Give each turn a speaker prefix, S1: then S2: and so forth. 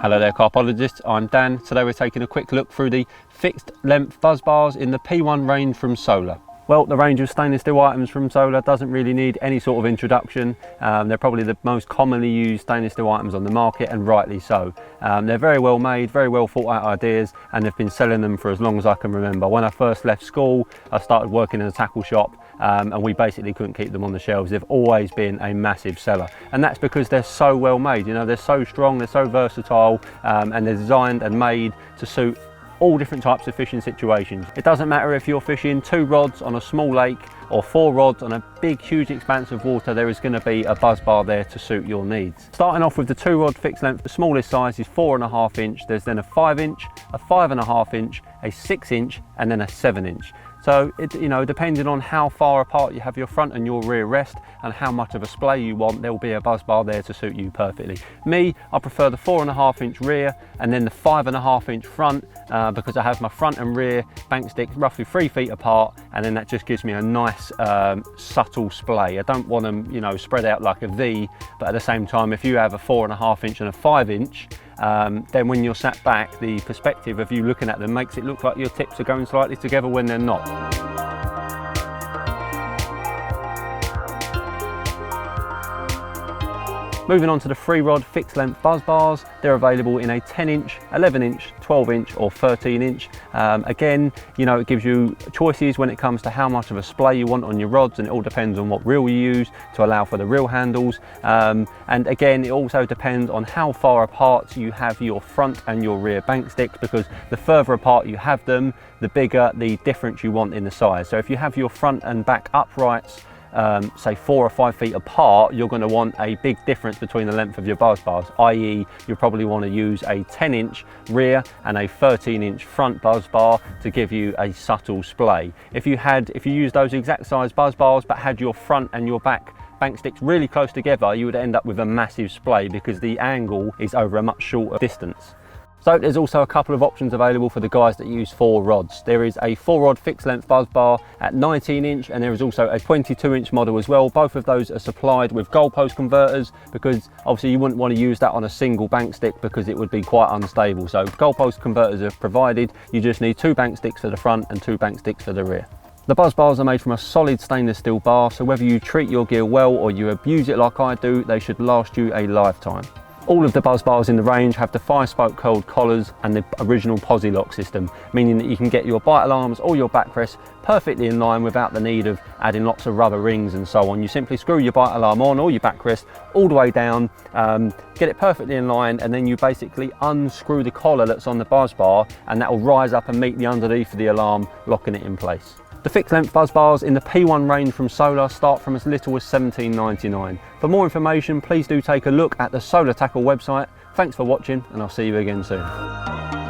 S1: Hello there Carpologists, I'm Dan. Today we're taking a quick look through the fixed length buzz bars in the P1 range from Solar. Well, the range of stainless steel items from Solar doesn't really need any sort of introduction. They're probably the most commonly used stainless steel items on the market, and rightly so. They're very well made, very well thought out ideas, and they've been selling them for as long as I can remember. When I first left school, I started working in a tackle shop, and we basically couldn't keep them on the shelves. They've always been a massive seller, and that's because they're so well made. You know, they're so strong, they're so versatile, and they're designed and made to suit all different types of fishing situations. It doesn't matter if you're fishing 2 rods on a small lake or 4 rods on a big huge expanse of water, there is going to be a buzz bar there to suit your needs. Starting off with the 2 rod fixed length, the smallest size is 4.5 inch. There's then a 5 inch, a 5.5 inch, a 6 inch, and then a 7 inch. So depending on how far apart you have your front and your rear rest and how much of a splay you want, there will be a buzz bar there to suit you perfectly. Me, I prefer the 4.5 inch rear and then the 5.5 inch front because I have my front and rear bank sticks roughly 3 feet apart, and then that just gives me a nice subtle splay. I don't want them spread out like a V, but at the same time, if you have a 4.5 inch and a 5 inch, then when you're sat back, the perspective of you looking at them makes it look like your tips are going slightly together when they're not. Moving on to the 3 rod fixed length buzz bars, they're available in a 10 inch, 11 inch, 12 inch or 13 inch. Again, it gives you choices when it comes to how much of a splay you want on your rods, and it all depends on what reel you use to allow for the reel handles. And again, it also depends on how far apart you have your front and your rear bank sticks, because the further apart you have them, the bigger the difference you want in the size. So if you have your front and back uprights say 4 or 5 feet apart, you're going to want a big difference between the length of your buzz bars, i.e. you probably want to use a 10 inch rear and a 13 inch front buzz bar to give you a subtle splay. If you used those exact size buzz bars but had your front and your back bank sticks really close together, you would end up with a massive splay because the angle is over a much shorter distance. So there's also a couple of options available for the guys that use 4 rods. There is a 4 rod fixed length buzz bar at 19 inch, and there is also a 22 inch model as well. Both of those are supplied with goalpost converters, because obviously you wouldn't want to use that on a single bank stick because it would be quite unstable. So goalpost converters are provided. You just need 2 bank sticks for the front and 2 bank sticks for the rear. The buzz bars are made from a solid stainless steel bar, so whether you treat your gear well or you abuse it like I do, they should last you a lifetime. All of the buzz bars in the range have the 5-spoke curled collars and the original posi lock system, meaning that you can get your bite alarms or your backrest perfectly in line without the need of adding lots of rubber rings and so on. You simply screw your bite alarm on or your backrest all the way down, get it perfectly in line, and then you basically unscrew the collar that's on the buzz bar, and that will rise up and meet the underneath of the alarm, locking it in place. The fixed length buzz bars in the P1 range from Solar start from as little as $17.99. For more information, please do take a look at the Solar Tackle website. Thanks for watching, and I'll see you again soon.